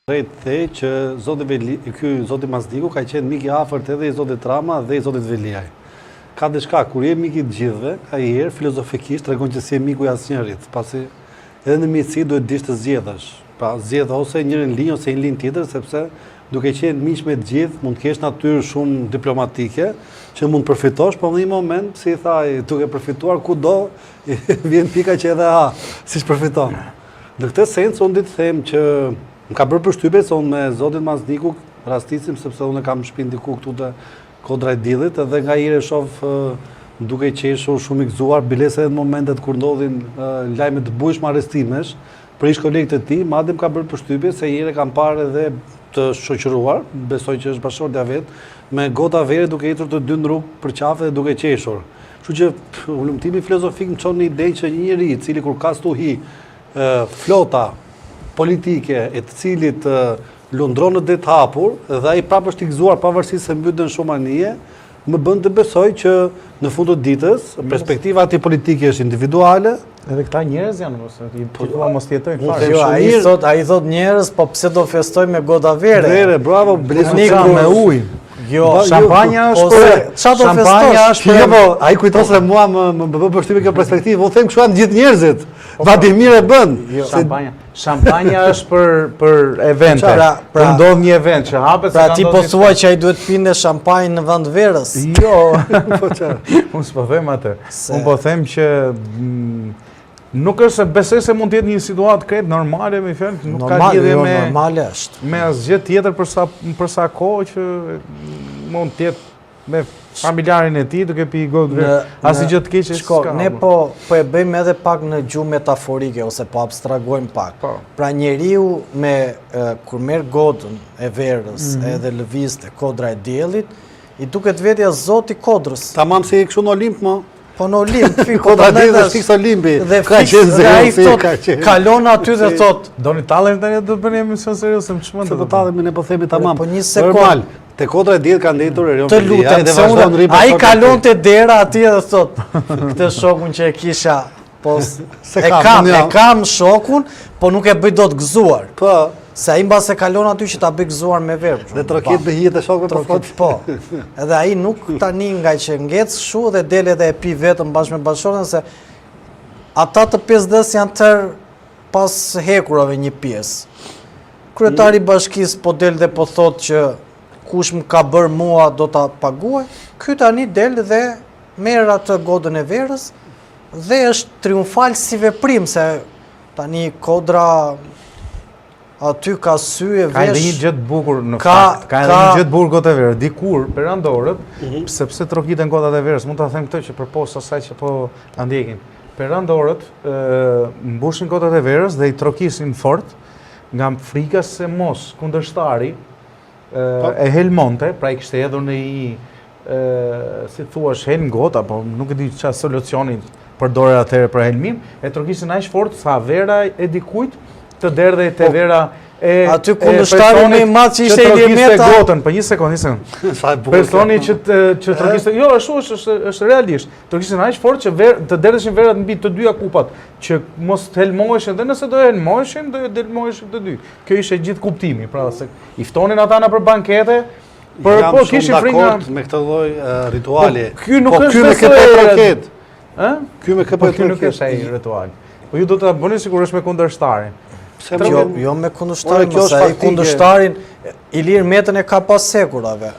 Drejtë që zoti Mazdiku ka qenë mik i afërt edhe i zotit Rama dhe i zotit Veliaj. Ka diçka, kur je mik i të gjithëve, ka i herë filozofikisht tregon që si e miku i asnjërit, pasi edhe në miqësi duhet dish të zgjedhësh. Pra zgjedh ose njërin linjë ose një linjë tjetër, sepse duke qenë miq me të gjithë, mund të kesh natyrë shumë diplomatike që mund të përfitosh, por në një moment, si thaj, duke përfituar kudo, vjen pika që edhe siç përfiton. Në këtë sens unë di të them që më ka bërë përshtypje se unë me zotin Mazdiku rastisim sepse unë kam shtëpi diku këtu te Kodra e Diellit edhe nga hire shoh duke qeshur shumë i gëzuar bilese edhe në momentet kur ndodhin lajme të bujshme arrestimesh për ish kolegët e tij, madje më ka bërë përshtypje se hire kam parë edhe të shoqëruar, besoj që është bashkëshortja vet, me gota vere duke ecur të dy në rrugë për qafe dhe duke qeshur. Kështu që ulëmtimi filozofik më çon në ide që një njeri i cili kur ka stuhi flota politike e të cilit lundron në det hapur dhe ai prapë është i gëzuar pavarësisht se mbyten shumë anije, më bën të besoj që në fund të ditës perspektiva e politike është individuale. Edhe këta njerëz janë mos jetojnë fare. Jo, ai thot njerëz, po pse do festoj me goda vere? Vere, bravo, blesuca me ujë. Jo, shampanja është për çfarë do festosh? Jo, po, ai kujton se mua më bë përshtypje kjo perspektivë. Unë them kështu janë gjithë njerëzit. Vladimir e bën. Shampanja është për evente. Pra ndodh një event që hapet se pra ti po thua që ai duhet pinte shampanjë në vend verës. Jo. Po çfarë? Unë s'po them atë. Unë po them që nuk është se besoj se mund të jetë një situatë krejt normale, me fjalë, nuk ka lidhje me normale është. Me asgjë tjetër për sa kohë që mund të jetë me familjarin e tij duke pi godë. Asgjë të keqe s'ka. Ne po e bëjmë edhe pak në gjuhë metaforike ose po abstragojmë pak. Pra njeriu kur merr godën e verës edhe lëvizte Kodra e Diellit, i duket vetja zoti Kodrës. Tamam si kështu në Olimp më. Po në Olimp, Kodra e Diellit është fiks Olimpi. Ka qenë zero, kalon aty dhe thot, doni tallem tani do të bëni emision serioz, më çmend. Se do tallemi ne po themi tamam. Po një sekond. Te Kodra e Diellit ka ndetur Erion Të lutem, ai kalon te dera aty dhe thot, këtë shokun që e kisha, po e kam shokun, po nuk e bëj dot gëzuar. Po. Se ai mbas e kalon aty që ta bëj gëzuar me verë. Dhe troket me hijet e shokut të fot. Po. Edhe ai nuk tani nga që ngec kështu dhe del edhe e pi vetëm bashkë me bashkëshorten se ata të 50 janë tërë pas hekurave një pjesë. Kryetari i bashkisë po del dhe po thot që kush më ka bërë mua do ta paguaj. Ky tani del dhe merr atë godën e verës dhe është triumfal si veprim se tani Kodra aty ka sy e vesh. Ka edhe një gjë të bukur në fakt. Ka edhe një gjë të bukur gotë e verës. Dikur perandorët, sepse trokiten gotat e verës, mund ta them këtë që përposhtë asaj që po ta ndjekin. Perandorët mbushin gotat e verës dhe i trokisin fort nga frika se mos kundërshtari e helmonte, pra i kishte hedhur në si thuash helm gota, po nuk e di çfarë solucioni përdorer atëherë për helmim, e trokisin aq fort sa vera e dikujt të derdhej te vera e aty kundërshtari më i madh që ishte Ilimeta gotën, po një sekond. Personi që trokiste, jo, ashtu është realisht. Trokisin aq fort që të derdheshin verat mbi të dyja kupat, që mos të helmoheshin dhe nëse do helmoheshin, do helmoheshin të dy. Kjo ishte gjithë kuptimi, pra se i ftonin ata në për bankete, po kishin frikë me këtë lloj rituali. Ky nuk është me këtë troket. Ky me këtë troket. Ky nuk është ai ritual. Po ju do ta bëni sigurisht me kundërshtarin. Jo me kundërshtarin, se ai kundërshtarin Ilir Metën e ka pas sekurave.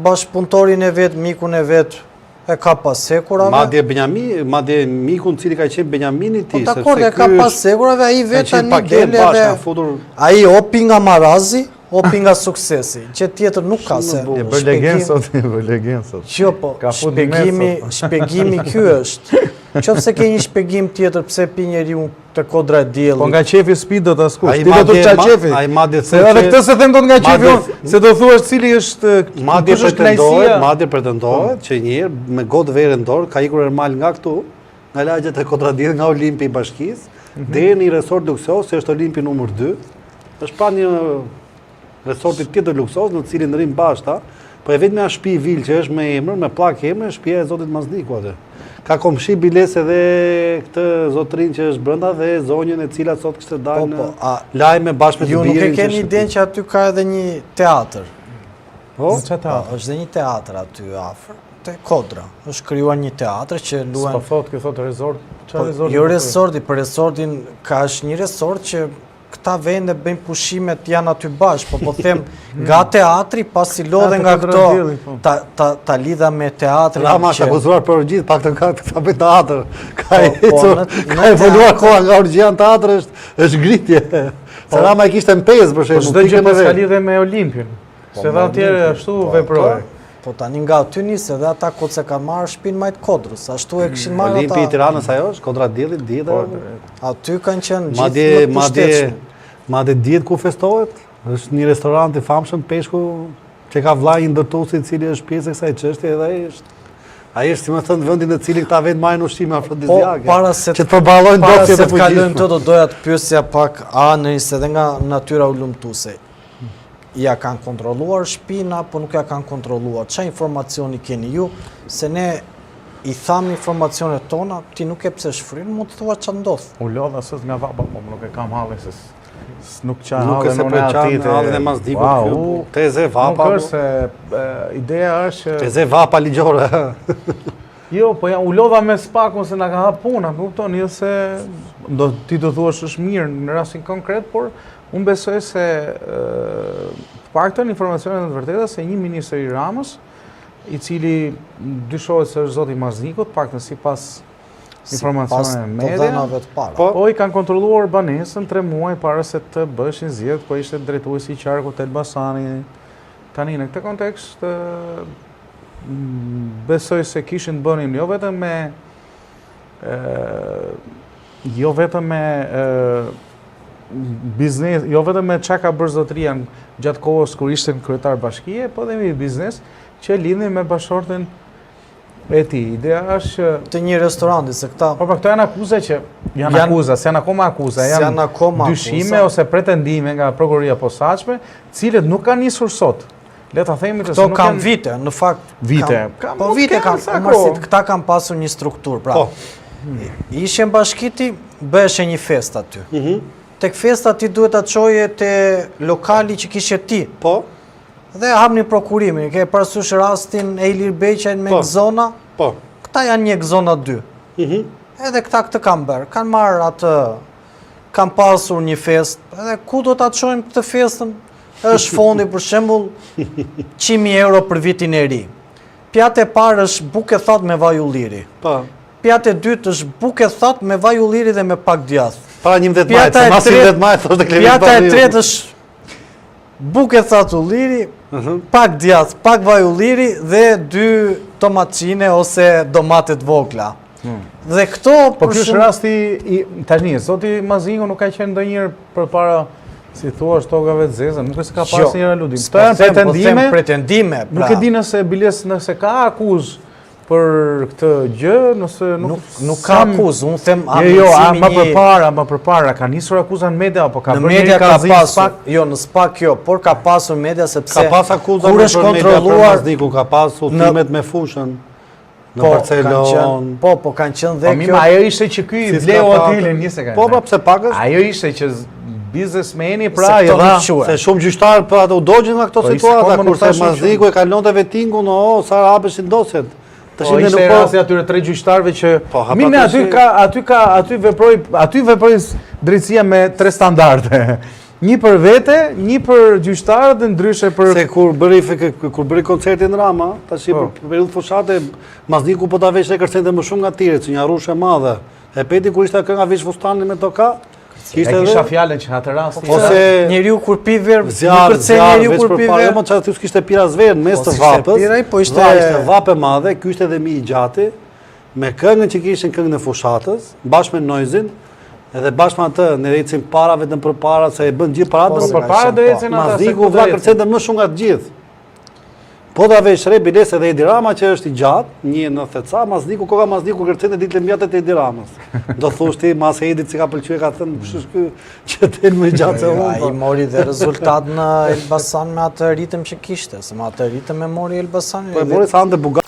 Bashkëpunëtorin e vet, mikun e vet e ka pas sekurave. Madje mikun cili ka qenë Benjamini i tij, sepse dakord e ka pas sekurave, ai vet tani del edhe ai opi nga marazi, opi nga suksesi, që tjetër nuk ka se. E bër legend sot. Jo po, shpjegimi ky është. Qofse ke një shpjegim tjetër pse pi njeriu te Kodra e Diellit. Po nga qefi spi do ta skuq. Ti do të ça qefi. Ai madje se edhe këtë se them dot nga qefi unë, se do thuash cili është madje pretendohet që një herë me godë verë në dorë ka ikur Ermal nga këtu, nga lagjet e Kodra e Diellit, nga Olimpi i bashkisë, deri në një resort luksos, që është Olimpi numër 2. Është pa një resort tjetër luksos në cilin rrin bashta, Po e vetëm shtëpi vil që është me emër, me plakë emër, shtëpia e zotit Mazdiku atë. Ka komshi biles edhe këtë zotrin që është brenda dhe zonjën e cila sot kishte dalë në lajme bashkë me të birin. Ju nuk e keni idenë që aty ka edhe një teatr. Është edhe një teatr aty afër, te Kodra. Është krijuar një teatr që luan. Po thot, ky thot resort. Çfarë resort? Jo resorti, për resortin ka është një resort që këta vende bëjnë pushimet janë aty bashkë, po them nga teatri pasi lodhen nga këto ta lidha me teatrin. Rama është akuzuar për orgjit, paktën ka bëj teatr. Ka evoluar koha nga orgjia në teatr është ngritje. Se Rama e kishte në pesë për shembull. Çdo gjë pas ka lidhje me Olimpin. Se dha tjerë ashtu veproi. Po tani nga aty nis edhe ata kot se kanë marrë shtëpinë Majt Kodrës, ashtu e kishin marrë ata. Olimpi i Tiranës ajo është, Kodra Diellit, dieta. Aty kanë qenë gjithë më të madje diet ku festohet, është një restorant i famshëm Peshku që ka vllai një ndërtuesi i cili është pjesë e kësaj çështje edhe ai është si më thënë vendin në cilin këta vetë marrin ushqime afrodiziake. Që të përballojnë dopsjet e fuqishme. Kalojmë këto do doja të pyesja pak anërisht edhe nga natyra ulumtuese. Ja kanë kontrolluar shtëpinë apo nuk ja kanë kontrolluar? Çfarë informacioni keni ju? Se ne i tham informacionet tona, ti nuk e pse shfryn, mund të thua çfarë ndodh. U lodha sot nga vapa, po nuk e kam hallin se nuk qa nuk e se po qanë hallin e Mazdikut. Teze vapa. Nuk është se ideja është... Teze vapa ligjore. Jo, po u lodha me spakun se na ka hap puna, kupton, jo se ti do thuash është mirë në rastin konkret, por unë besoj se paktën informacionet të vërteta se një ministër i Ramës, i cili dyshohet se është zoti Mazdikut, paktën sipas informacioneve media, po i kanë kontrolluar banesën 3 muaj para se të bëshin zgjedhjet, po ishte drejtuesi i qarkut Elbasani. Tani në këtë kontekst besoj se kishin bënim jo vetëm me biznes, jo vetëm me çka ka bërë zotëria gjatë kohës kur ishte kryetar bashkie, po dhe me biznes që lidhin me bashortën e tij. Ideja është të një restoranti se këta. Po këto janë akuza që janë akuza, se janë akoma akuza, janë dyshime ose pretendime nga prokuroria e posaçme, cilët nuk kanë nisur sot. Le ta themi se këto kanë vite, në fakt vite. Po vite kanë, këta kanë pasur një strukturë, pra. Ishin bashkiti, bëheshe një fest aty. Tek festa ti duhet ta çoje te lokali që kishe ti. Po. Dhe hapni prokurimin, ke parasysh rastin e Ilir Beqajn me Gzona? Po. Këta janë një Gzona 2. Edhe këta këtë kanë bërë, kanë marrë atë, kanë pasur një fest, edhe ku do ta çojmë këtë festën? Është fondi për shembull 100.000 euro për vitin e ri. Pjatë e parë është bukë thatë me vaj ulliri. Po. Pjatë e dytë është bukë thatë me vaj ulliri dhe me pak djath. Para 11 majt, se mas 11 majt thoshte Klemen. Pjata e tretë është bukë thatë ulliri, pak djath, pak vaj ulliri dhe 2 tomatçine ose domate të vogla. Dhe këto po ky është rasti tani, zoti Mazdingu nuk ka qenë ndonjëherë përpara, si thua, tokave të zeza, nuk është ka pasur një ludim. Këto janë pretendime. Nuk e di nëse biles nëse ka akuzë për këtë gjë, nëse nuk ka akuzë, unë them më përpara ka nisur akuza në media apo ka bërë media ka pasur, jo në SPAK jo, por ka pasur media sepse ka pas akuza për media për Mazdiku, ka pas udhëtimet me fushën në Barcelon. Po kanë qenë dhe kjo. Ajo ishte që ky vleu hotelin, një sekondë. Po pse pakës? Ajo ishte që biznesmeni pra i dha se shumë gjyqtar për ato u dogjën nga këto situata kurse Mazdiku e kalonte vetingun, sa hapeshin dosjet. Po ishte rasti atyre 3 gjyqtarëve që mimi aty veproi drejtësia me 3 standarde. Një për vete, një për gjyqtarët dhe ndryshe për... Se kur bëri koncertin Rama, tash për periudhë fushate, Mazdiku po ta veshte kërcente më shumë nga tjerët, që një arrushë e madhe. E peti kur ishte kënga vish fustanin me toka, e kisha fjalën që atë rast ose njeriu kur pi verë, nuk kërcen njeriu kur pi verë. Jo, më çfarë thua kishte pira zverë mes të vapës. Po ishte vapë e madhe, ky ishte edhe mi i gjati, me këngën që kishin këngën e fushatës, bashkë me Noizin, edhe bashkë me atë ne ecim para vetëm përpara se e bën gjithë paradën. Përpara do ecin ata. Mazdiku vlla kërcente më shumë nga të gjithë. Po da vesh re biles edhe Edi Rama që është i gjatë, 1.90 ca, Mazdiku, koka Mazdiku kërcen e ditë lëmbjatet e Edi Ramës. Do thush ti, mas Edit si ka pëlqyer ka thënë, kush është ky që ten më gjatë se unë. Ai mori dhe rezultat në Elbasan me atë ritëm që kishte, se me atë ritëm e mori Elbasan. Po e mori sa ande Buga.